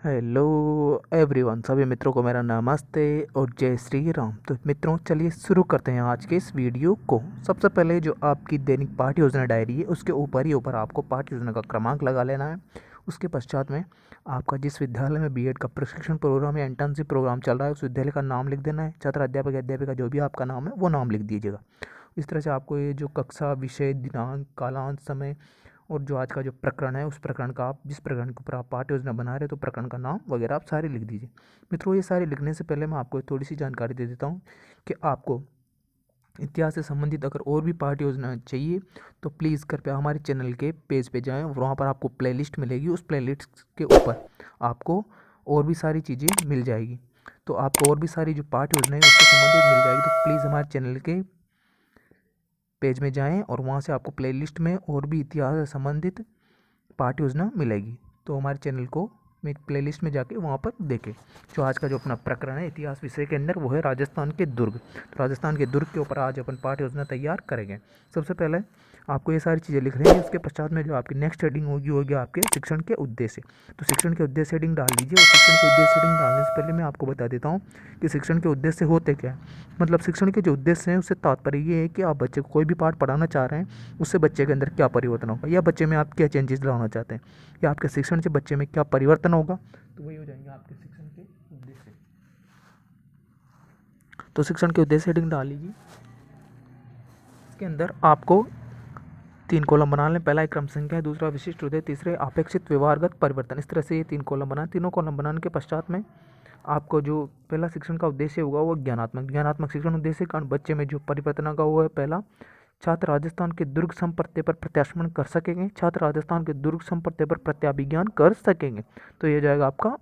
Hello everyone, सभी मित्रों को मेरा नमस्ते और जय श्री राम। तो मित्रों, चलिए शुरू करते हैं आज के इस वीडियो को। सबसे पहले जो आपकी दैनिक पाठ्य योजना डायरी है उसके ऊपर आपको पाठ्य योजना का क्रमांक लगा लेना है। उसके पश्चात में आपका जिस विद्यालय में बीएड का प्रशिक्षण प्रोग्राम या इंटर्नशिप प्रोग्राम चल रहा है उस विद्यालय का नाम लिख देना है। छात्र, अध्यापक, अध्यापिका जो भी आपका नाम है वो नाम लिख दीजिएगा। इस तरह से आपको ये जो कक्षा, विषय, दिनांक, कालांश, समय और जो आज का जो प्रकरण है उस प्रकरण का, आप जिस प्रकरण के ऊपर आप पाठ्य योजना बना रहे हो तो प्रकरण का नाम वगैरह आप सारे लिख दीजिए। मित्रों, ये सारे लिखने से पहले मैं आपको थोड़ी सी जानकारी दे देता हूँ कि आपको इतिहास से संबंधित अगर और भी पाठ्य योजना चाहिए तो प्लीज़ कृपया हमारे चैनल के पेज पे जाएं। वहाँ पर आपको प्लेलिस्ट मिलेगी, उस प्लेलिस्ट के ऊपर आपको और भी सारी चीज़ें मिल जाएगी। तो आपको और भी सारी जो पाठ्य योजना है उससे संबंधित मिल जाएगी। तो प्लीज़ हमारे चैनल के पेज में जाएं और वहाँ से आपको प्लेलिस्ट में और भी इतिहास से संबंधित पाठ्य योजना मिलेगी। तो हमारे चैनल को में प्लेलिस्ट में जाके वहाँ पर देखें। जो आज का जो अपना प्रकरण है इतिहास विषय के अंदर वो है राजस्थान के दुर्ग। तो राजस्थान के दुर्ग के ऊपर आज अपन पाठ्य योजना तैयार करेंगे। सबसे पहले आपको ये सारी चीज़ें लिख रही है। उसके पश्चात में जो आपकी नेक्स्ट हेडिंग होगी आपके शिक्षण के उद्देश्य। तो शिक्षण के उद्देश्य हेडिंग डाल दीजिए। और शिक्षण के उद्देश्य हेडिंग डालने से पहले मैं आपको बता देता हूँ कि शिक्षण के उद्देश्य होते क्या है। मतलब शिक्षण के जो उद्देश्य हैं उससे तात्पर्य ये है कि आप बच्चे को कोई भी पाठ पढ़ाना चाह रहे हैं, उससे बच्चे के अंदर क्या परिवर्तन होगा, या बच्चे में आप क्या चेंजेस लाना चाहते हैं, या आपके शिक्षण से बच्चे में क्या परिवर्तन होगा। तो वही हो जाएंगे आपके शिक्षण के उद्देश्य। तो शिक्षण के उद्देश्य हेडिंग डाल लीजिए। इसके अंदर आपको 3 कॉलम बना लें। पहला एक क्रम संख्या है, दूसरा विशिष्ट उद्देश्य, तीसरे अपेक्षित व्यवहारगत परिवर्तन। इस तरह से ये 3 कॉलम बनाएं। तीनों कॉलम बनाने के पश्चात में आपको जो पहला शिक्षण का उद्देश्य होगा वो ज्ञानात्मक शिक्षण उद्देश्य के कारण बच्चे में जो परिवर्तन होगा वो है पहला, छात्र राजस्थान के दुर्ग संप्रत्य पर प्रत्याशमन कर सकेंगे। छात्र राजस्थान के दुर्ग संप्रत्य पर प्रत्याभिज्ञान कर सकेंगे। तो ये जाएगा आपका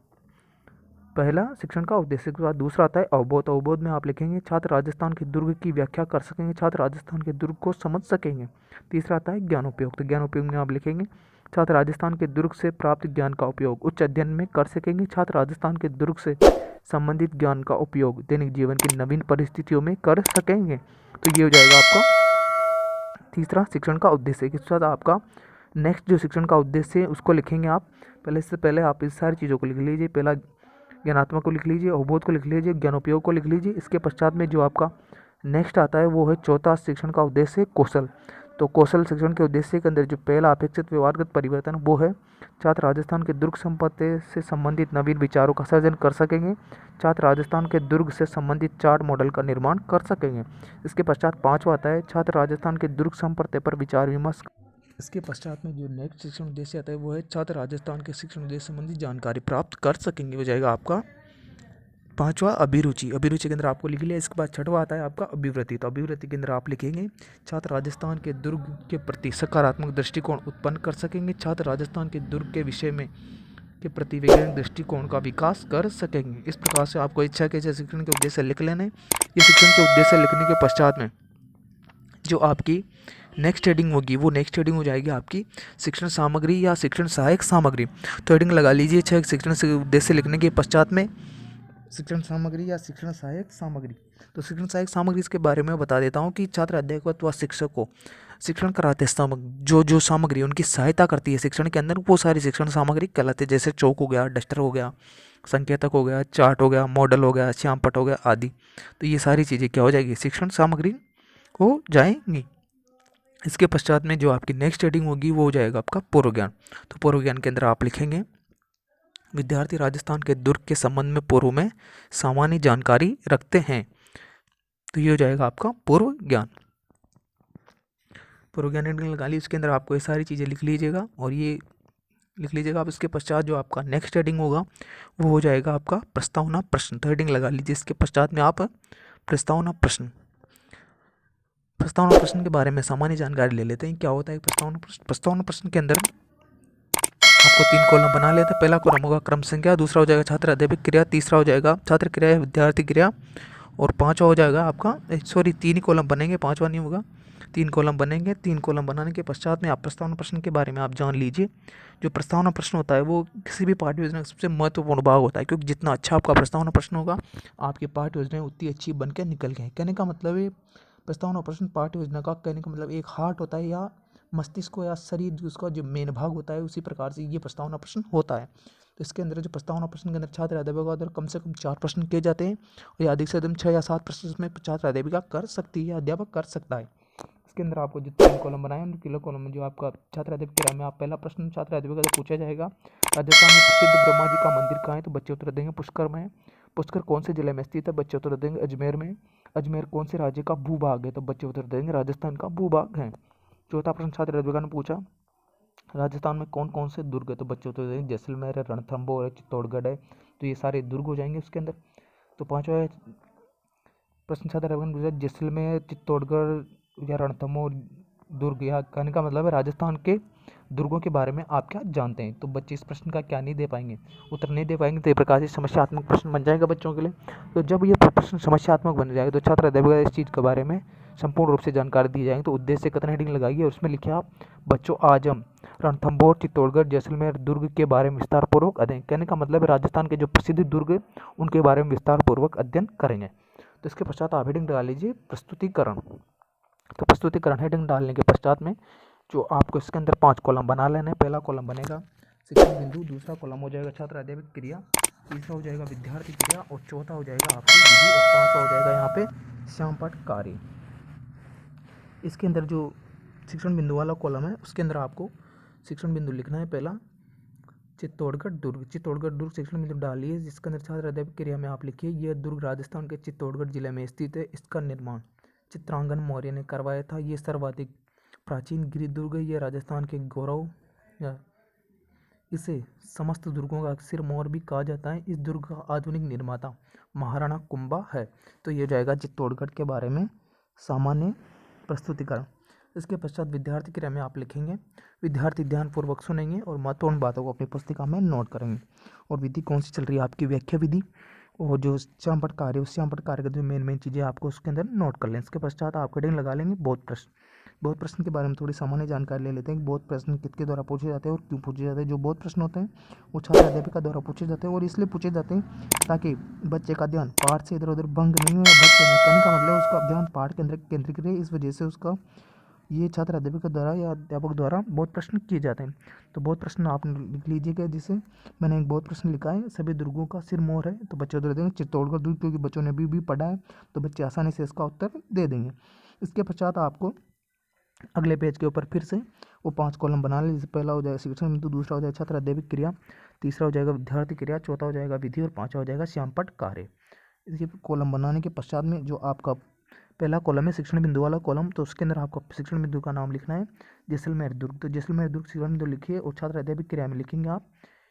पहला शिक्षण का उद्देश्य। के बाद दूसरा आता है अवबोध। अवबोध में आप लिखेंगे छात्र राजस्थान के दुर्ग की व्याख्या कर सकेंगे, छात्र राजस्थान के दुर्ग को समझ सकेंगे। तीसरा आता है ज्ञानोपयोग। तो ज्ञानोपयोग में आप लिखेंगे छात्र राजस्थान के दुर्ग से प्राप्त ज्ञान का उपयोग उच्च अध्ययन में कर सकेंगे, छात्र राजस्थान के दुर्ग से संबंधित ज्ञान का उपयोग दैनिक जीवन की नवीन परिस्थितियों में कर सकेंगे। तो ये हो जाएगा आपका तीसरा शिक्षण का उद्देश्य। इसके साथ आपका नेक्स्ट जो शिक्षण का उद्देश्य है उसको लिखेंगे आप। पहले से पहले आप इस सारी चीज़ों को लिख लीजिए। पहला ज्ञानात्मक को लिख लीजिए, अवबोध को लिख लीजिए, ज्ञानोपयोग को लिख लीजिए। इसके पश्चात में जो आपका नेक्स्ट आता है वो है चौथा शिक्षण का उद्देश्य कौशल। तो कौशल शिक्षण के उद्देश्य के अंदर जो पहला अपेक्षित व्यवहारगत परिवर्तन वो है छात्र राजस्थान के दुर्ग संपत्ति से संबंधित नवीन विचारों का सर्जन कर सकेंगे, छात्र राजस्थान के दुर्ग से संबंधित चार्ट मॉडल का निर्माण कर सकेंगे। इसके पश्चात पांचवा आता है छात्र राजस्थान के दुर्ग संपत्ति पर विचार विमर्श। इसके पश्चात में जो नेक्स्ट शिक्षण उद्देश्य आता है वो है छात्र राजस्थान के शिक्षण उद्देश्य संबंधी जानकारी प्राप्त कर सकेंगे। हो जाएगा आपका पांचवा अभिरुचि। अभिरुचि के अंदर आपको लिख लिया। इसके बाद छठवा आता है आपका अभिवृत्ति। तो अभिवृत्ति के अंदर आप लिखेंगे छात्र राजस्थान के दुर्ग के प्रति सकारात्मक दृष्टिकोण उत्पन्न कर सकेंगे, छात्र राजस्थान के दुर्ग के विषय में के प्रति वैज्ञानिक दृष्टिकोण का विकास कर सकेंगे। इस प्रकार से आपको इच्छा के शिक्षण के उद्देश्य लिख लेने। ये शिक्षण के उद्देश्य लिखने के पश्चात में जो आपकी नेक्स्ट हेडिंग होगी वो नेक्स्ट हेडिंग हो जाएगी आपकी शिक्षण सामग्री या शिक्षण सहायक सामग्री। तो हेडिंग लगा लीजिए छह शिक्षण से उद्देश्य लिखने के पश्चात में शिक्षण सामग्री या शिक्षण सहायक सामग्री। तो शिक्षण सहायक सामग्री इसके बारे में बता देता हूँ कि छात्र, अध्यापक अथवा शिक्षक को शिक्षण कराते जो सामग्री उनकी सहायता करती है शिक्षण के अंदर वो सारी शिक्षण सामग्री कहलाती है। जैसे चौक हो गया, डस्टर हो गया, संकेतक हो गया, चार्ट हो गया, मॉडल हो गया, श्यामपट हो गया आदि। तो ये सारी चीज़ें क्या हो जाएगी, शिक्षण सामग्री हो जाएंगी। इसके पश्चात में जो आपकी नेक्स्ट हेडिंग होगी वो हो जाएगा आपका पूर्व ज्ञान। तो पूर्व ज्ञान के अंदर आप लिखेंगे विद्यार्थी राजस्थान के दुर्ग के संबंध में पूर्व में सामान्य जानकारी रखते हैं। तो ये हो जाएगा आपका पूर्व ज्ञान। पूर्व ज्ञान हेडिंग लगा ली। इसके अंदर आपको ये सारी चीज़ें लिख लीजिएगा और ये लिख लीजिएगा आप। इसके पश्चात जो आपका नेक्स्ट हेडिंग होगा वो हो जाएगा आपका प्रस्तावना प्रश्न। तो हेडिंग लगा लीजिए। इसके पश्चात में आप प्रस्तावना प्रश्न के बारे में सामान्य जानकारी ले लेते हैं। क्या होता है प्रस्तावना प्रश्न। प्रस्तावना प्रश्न के अंदर आपको 3 कॉलम बना लेते हैं। पहला कॉलम होगा क्रम संख्या, दूसरा हो जाएगा छात्र अध्यापक क्रिया, तीसरा हो जाएगा छात्र क्रिया या विद्यार्थी क्रिया, और पांचवा हो जाएगा आपका 3 ही कॉलम बनेंगे, पांचवा नहीं होगा। 3 कॉलम बनेंगे। 3 कॉलम बनाने के पश्चात में आप प्रस्तावना प्रश्न के बारे में आप जान लीजिए। जो प्रस्तावना प्रश्न होता है वो किसी भी पाठ्य योजना का सबसे महत्वपूर्ण भाग होता है, क्योंकि जितना अच्छा आपका प्रस्तावना प्रश्न होगा आपकी पाठ्य योजना उतनी अच्छी बन के निकल गए। कहने का मतलब है प्रस्तावना प्रश्न पाठ्य योजना का कहने का मतलब एक हार्ट होता है या मस्तिष्क या शरीर उसका जो मेन भाग होता है, उसी प्रकार से ये प्रस्तावना प्रश्न होता है। तो इसके अंदर जो प्रस्तावना प्रश्न के अंदर छात्र अध्यापिका द्वारा कम से कम 4 प्रश्न किए जाते हैं और या अधिक से अधिक 6 या 7 प्रश्न इसमें छात्र अध्यापिका कर सकती है, अध्यापक कर सकता है। इसके अंदर आपको जो 3 कॉलम बनाए हैं, उन कॉलम में जो आपका छात्र अध्यापिका में आप पहला प्रश्न छात्र अध्यापिका से पूछा जाएगा, राजस्थान में प्रसिद्ध ब्रह्मा जी का मंदिर कहाँ है? तो बच्चे उत्तर देंगे पुष्कर में। पुष्कर कौन से जिले में स्थित है? बच्चे उत्तर देंगे अजमेर में। अजमेर कौन से राज्य का भूभाग है? तो बच्चे उत्तर देंगे राजस्थान का भूभाग है। चौथा प्रश्न छात्र अध्यापिका ने पूछा, राजस्थान में कौन कौन से दुर्ग है? तो बच्चे उत्तर देंगे जैसलमेर है, रणथंभौर है, चित्तौड़गढ़ है। तो ये सारे दुर्ग हो जाएंगे उसके अंदर। तो पांचवा प्रश्न छात्र अध्यापिका ने पूछा, जैसलमेर, चित्तौड़गढ़ या रणथंभौर दुर्ग, या कहने का मतलब है राजस्थान के दुर्गों के बारे में आप क्या जानते हैं? तो बच्चे इस प्रश्न का क्या नहीं दे पाएंगे, उत्तर नहीं दे पाएंगे। तो ये प्रकार से समस्यात्मक प्रश्न बन जाएगा बच्चों के लिए। तो जब ये प्रश्न समस्यात्मक बन जाएगा तो छात्र अध्यापिका इस चीज़ के बारे में संपूर्ण रूप से जानकारी दी जाएगी। तो उद्देश्य कथन हेडिंग लगाइए और उसमें लिखिए आप, बच्चों आज हम रणथंभौर, चित्तौड़गढ़, जैसलमेर दुर्ग के बारे में विस्तार पूर्वक अध्ययन, कहने का मतलब है राजस्थान के जो प्रसिद्ध दुर्ग है उनके बारे में विस्तार पूर्वक अध्ययन करेंगे। तो इसके पश्चात आप हेडिंग डाल लीजिए प्रस्तुतिकरण। तो प्रस्तुतिकरण हेडिंग डालने के पश्चात में जो आपको इसके अंदर 5 कॉलम बना लेना है। पहला कॉलम बनेगा शिक्षण बिंदु, दूसरा कॉलम हो जाएगा छात्र अध्यापक क्रिया, तीसरा हो जाएगा विद्यार्थी क्रिया और चौथा हो जाएगा आपकी विधि और पांचवा हो जाएगा यहाँ पे श्यामपट्ट कार्य। इसके अंदर जो शिक्षण बिंदु वाला कॉलम है उसके अंदर आपको शिक्षण बिंदु लिखना है। पहला चित्तौड़गढ़ दुर्ग, चित्तौड़गढ़ दुर्ग शिक्षण बिंदु डालिए, जिसके अंदर छात्र अध्यापक क्रिया में आप लिखिए, यह दुर्ग राजस्थान के चित्तौड़गढ़ जिले में स्थित है। इसका निर्माण चित्रांगन मौर्य ने करवाया था। ये सर्वाधिक प्राचीन गिरि दुर्ग है। यह राजस्थान के गौरव, या इसे समस्त दुर्गों का सिरमौर भी कहा जाता है। इस दुर्ग का आधुनिक निर्माता महाराणा कुंभा है। तो ये जाएगा चित्तौड़गढ़ के बारे में सामान्य प्रस्तुतिकरण। इसके पश्चात विद्यार्थी क्रिया में आप लिखेंगे, विद्यार्थी ध्यानपूर्वक सुनेंगे और महत्वपूर्ण बातों को अपनी पुस्तिका में नोट करेंगे। और विधि कौन सी चल रही है आपकी, व्याख्या विधि। और जो श्यामपट्ट कार्य, उस श्यामपट्ट कार्य का जो मेन चीज़ें आपको उसके अंदर नोट कर लें। इसके पश्चात आप हेडिंग लगा लेंगे बहुत प्रश्न। बहुत प्रश्न के बारे में थोड़ी सामान्य जानकारी ले लेते हैं कि बहुत प्रश्न किसके द्वारा पूछे जाते हैं और क्यों पूछे जाते हैं। जो बहुत प्रश्न होते हैं वो छात्र अध्यापिका द्वारा पूछे जाते हैं और इसलिए पूछे जाते हैं ताकि बच्चे का ध्यान पाठ से इधर उधर भंग नहीं हो, कहने का मतलब उसका ध्यान पाठ के अंदर केंद्रित रहे। इस वजह से उसका ये छात्र अध्यापक द्वारा या अध्यापक द्वारा बहुत प्रश्न किए जाते हैं। तो बहुत प्रश्न आप लिख लीजिएगा, जिसे मैंने एक बहुत प्रश्न लिखा है, सभी दुर्गों का सिरमौर है। तो बच्चे उत्तर देंगे चित्तौड़गढ़ दुर्ग, क्योंकि बच्चों ने अभी भी पढ़ा है तो बच्चे आसानी से इसका उत्तर दे देंगे। इसके पश्चात आपको अगले पेज के ऊपर फिर से वो 5 कॉलम बना लें। जैसे पहला हो जाएगा शिक्षण बिंदु, दूसरा हो जाएगा छात्र अध्यापक क्रिया, तीसरा हो जाएगा विद्यार्थी क्रिया, चौथा हो जाएगा विधि और पांचवा हो जाएगा श्यामपट्ट कार्य। इसके कॉलम बनाने के पश्चात में जो आपका पहला कॉलम है शिक्षण बिंदु वाला कॉलम, तो उसके अंदर आपको शिक्षण बिंदु का नाम लिखना है जैसलमेर दुर्ग। तो जैसलमेर दुर्ग शिक्षण बिंदु लिखिए और छात्र अध्यापक क्रिया में लिखेंगे आप,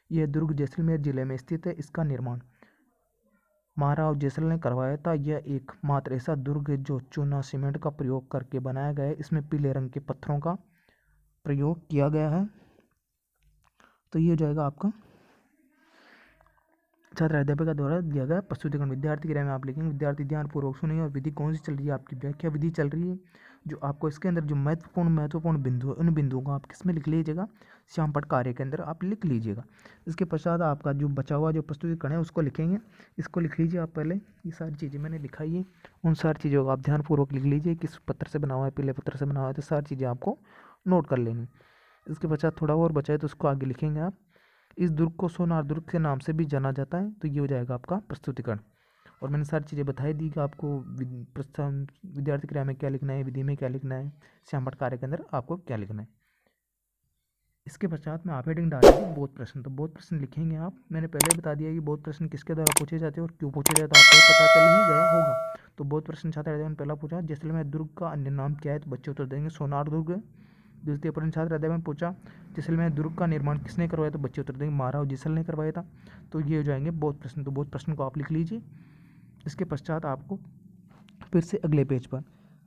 यह दुर्ग जैसलमेर जिले में स्थित है। इसका निर्माण महाराव जैसल ने करवाया था। यह एकमात्र ऐसा दुर्ग है जो चूना सीमेंट का प्रयोग करके बनाया गया है। इसमें पीले रंग के पत्थरों का प्रयोग किया गया है। तो ये हो जाएगा आपका छात्र अध्यापिका द्वारा दिया गया प्रस्तुतिकरण। विद्यार्थी क्रिया में आप लिखेंगे, विद्यार्थी ध्यानपूर्वक सुनिए और विधि कौन सी चल रही है आपकी, व्याख्या विधि चल रही है। जो आपको इसके अंदर जो महत्वपूर्ण बिंदु है, उन बिंदुओं को आप किस में लिख लीजिएगा, श्यामपट्ट कार्य के अंदर आप लिख लीजिएगा। इसके पश्चात आपका जो बचा हुआ जो प्रस्तुतिकरण है उसको लिखेंगे। इसको लिख लीजिए आप पहले, ये सारी चीज़ें मैंने लिखाई है, उन सारी चीज़ों को आप ध्यानपूर्वक लिख लीजिए, किस पत्र से बना हुआ है, पीले पत्र से बना हुआ है, तो सारी चीज़ें आपको नोट कर लेनी। इसके पश्चात थोड़ा और बचा है तो उसको आगे लिखेंगे आप। इस दुर्ग को सोनार दुर्ग के नाम से भी जाना जाता है। तो ये हो जाएगा आपका प्रस्तुतिकरण। और मैंने सारी चीज़ें बताई दी कि आपको विद्यार्थी क्रिया में क्या लिखना है, विधि में क्या लिखना है, श्यामपट्ट कार्य के अंदर आपको क्या लिखना है। इसके पश्चात में आप हेडिंग डालेंगे बहुत प्रश्न। तो बहुत प्रश्न लिखेंगे आप, मैंने पहले बता दिया कि बहुत प्रश्न किसके द्वारा पूछे जाते हैं और क्यों पूछे जाते हैं, आपको पता चल ही गया होगा। तो बहुत प्रश्न छात्र अध्यापक ने पहला पूछा जैसलमेर दुर्ग का अन्य नाम क्या है, तो बच्चे उत्तर देंगे सोनार दुर्ग। द्वितीय प्रश्न छात्र अध्यापक ने पूछा जैसलमेर दुर्ग का निर्माण किसने करवाया, तो बच्चे उत्तर देंगे महाराव जैसल ने करवाया था। तो ये हो जाएंगे बहुत प्रश्न। तो बहुत प्रश्न को आप लिख लीजिए। इसके पश्चात आपको फिर से अगले पेज पर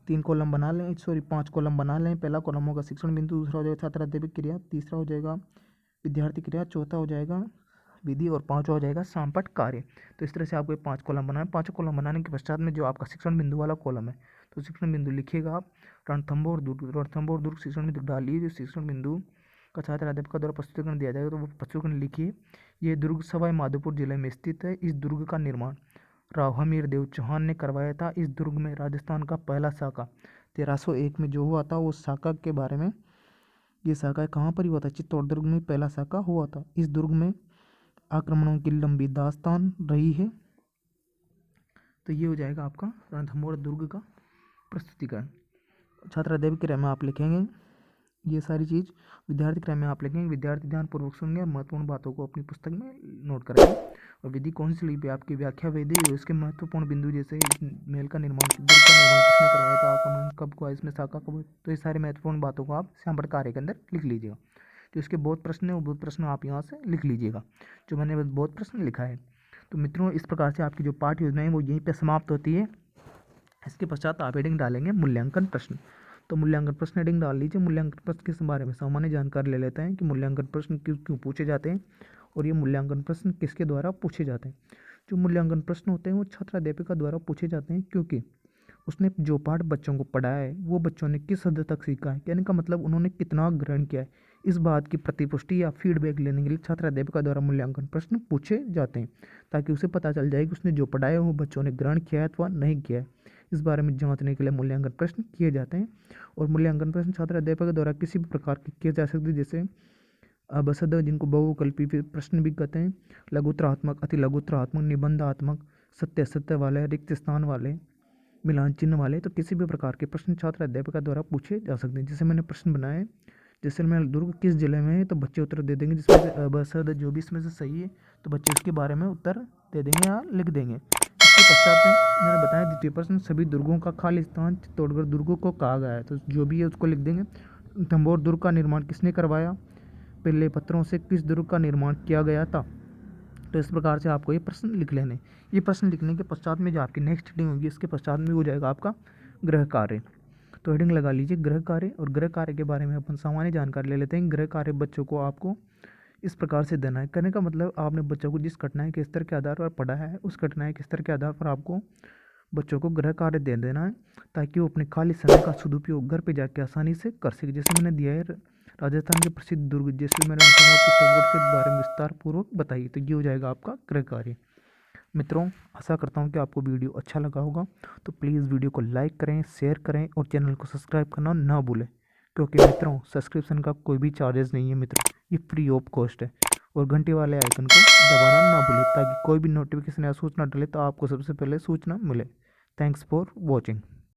3 कॉलम बना लें, 5 कॉलम बना लें। पहला कॉलम होगा शिक्षण बिंदु, दूसरा हो जाएगा छात्र अध्यापक क्रिया, तीसरा हो जाएगा विद्यार्थी क्रिया, चौथा हो जाएगा विधि और पांचवा हो जाएगा श्यामपट्ट कार्य। तो इस तरह से आपको 5 कॉलम बनाना है। 5 कॉलम बनाने के पश्चात में जो आपका शिक्षण बिंदु वाला कॉलम है, तो शिक्षण बिंदु लिखिएगा आप रणथंभौर दुर्ग शिक्षण बिंदु डालिए। जो शिक्षण बिंदु का छात्र अध्यापक द्वारा प्रस्तुतिकरण दिया जाएगा तो वो प्रस्तुतिकरण लिखिए। ये दुर्ग सवाई माधोपुर जिले में स्थित है। इस दुर्ग का निर्माण राव हमीर देव चौहान ने करवाया था। इस दुर्ग में राजस्थान का पहला साका 1301 में जो हुआ था, उस साका के बारे में, ये साका कहाँ पर हुआ था, चित्तौड़ दुर्ग में पहला साका हुआ था। इस दुर्ग में आक्रमणों की लंबी दास्तान रही है। तो ये हो जाएगा आपका रणथंभौर दुर्ग का प्रस्तुतिकरण। छात्रा देव क्रिया में आप लिखेंगे ये सारी चीज़, विद्यार्थी क्रम में आप लिखेंगे। विद्यार्थी ध्यानपूर्वक सुनेंगे और महत्वपूर्ण बातों को अपनी पुस्तक में नोट करेंगे। और विधि कौन सी लिपि आपकी व्याख्या विधि और इसके महत्वपूर्ण बिंदु जैसे मेल का निर्माण, दुर्ग का निर्माण किसने करवाया था, आक्रमण कब हुआ, इसमें शाखा कब हुई, तो ये सारी महत्वपूर्ण बातों को आप श्यामपट्ट कार्य के अंदर लिख लीजिएगा। जो इसके बहुत प्रश्न है वो बहुत प्रश्न आप यहाँ से लिख लीजिएगा, जो मैंने बहुत प्रश्न लिखा है। तो मित्रों इस प्रकार से आपकी जो पाठ्य योजना है वो यहीं पर समाप्त होती है। इसके पश्चात आप हेडिंग डालेंगे मूल्यांकन प्रश्न। तो मूल्यांकन प्रश्न हेडिंग डाल लीजिए। मूल्यांकन प्रश्न किस बारे में सामान्य जानकारी ले लेते हैं कि मूल्यांकन प्रश्न क्यों क्यों पूछे जाते हैं और ये मूल्यांकन प्रश्न किसके द्वारा पूछे जाते हैं। जो मूल्यांकन प्रश्न होते हैं वो छात्राध्यापिका द्वारा पूछे जाते हैं, क्योंकि उसने जो पाठ बच्चों को पढ़ाया है वो बच्चों ने किस हद तक सीखा है, कहने का मतलब उन्होंने कितना ग्रहण किया है, इस बात की प्रतिपुष्टि या फीडबैक लेने के लिए छात्राध्यापिका द्वारा मूल्यांकन प्रश्न पूछे जाते हैं, ताकि उसे पता चल जाए कि उसने जो पढ़ाया है वो बच्चों ने ग्रहण किया है अथवा नहीं किया है। इस बारे में जांचने के लिए मूल्यांकन प्रश्न किए जाते हैं। और मूल्यांकन प्रश्न छात्राध्यापक द्वारा किसी भी प्रकार के किए जा सकते हैं, जैसे अबसद, जिनको बहुकल्पी प्रश्न भी कहते हैं, लघुत्तरात्मक, अति लघुत्तरात्मक, निबंधात्मक, सत्य असत्य वाले, रिक्त स्थान वाले, मिलान चिन्ह वाले। तो किसी भी प्रकार के प्रश्न छात्र अध्यापक द्वारा पूछे जा सकते हैं। जैसे मैंने प्रश्न बनाए, जैसलमेर दुर्ग किस जिले में है, तो बच्चे उत्तर दे देंगे जिसमें से अबसद जो भी इसमें से सही है तो बच्चे उसके बारे में उत्तर दे देंगे या लिख देंगे। इसके पश्चात मैंने बताया द्वितीय प्रश्न, सभी दुर्गों का खाली स्थान चित्तौड़गढ़ दुर्गों को कहा गया है, तो जो भी है उसको लिख देंगे। रणथंभौर दुर्ग का निर्माण किसने करवाया, पहले पत्थरों से किस दुर्ग का निर्माण किया गया था। तो इस प्रकार से आपको ये प्रश्न लिख लेने। ये प्रश्न लिखने के पश्चात में जो आपकी नेक्स्ट हेडिंग होगी इसके पश्चात में हो जाएगा आपका गृह कार्य। तो हेडिंग लगा लीजिए गृह कार्य। और गृह कार्य के बारे में अपन सामान्य जानकारी ले लेते हैं। गृह कार्य बच्चों को आपको इस प्रकार से देना है, कहने का मतलब आपने बच्चों को जिस घटनाएं के स्तर के आधार पर पढ़ाया है उस घटनाएं के स्तर के आधार पर आपको बच्चों को गृह कार्य दे देना है, ताकि वो अपने खाली समय का सदुपयोग घर पे जाके आसानी से कर सके। जैसे मैंने दिया है राजस्थान के प्रसिद्ध दुर्ग जैसलमेर चित्तौड़गढ़ के बारे में विस्तार पूर्वक बताइए। तो ये हो जाएगा आपका गृह कार्य। मित्रों आशा करता हूँ कि आपको वीडियो अच्छा लगा होगा, तो प्लीज़ वीडियो को लाइक करें, शेयर करें और चैनल को सब्सक्राइब करना ना भूलें, क्योंकि मित्रों सब्सक्रिप्शन का कोई भी चार्जेस नहीं है मित्रों, ये फ्री ऑफ कॉस्ट है। और घंटे वाले आइकन को दबाना ना भूलें, ताकि कोई भी नोटिफिकेशन या सूचना डले तो आपको सबसे पहले सूचना मिले। Thanks for watching.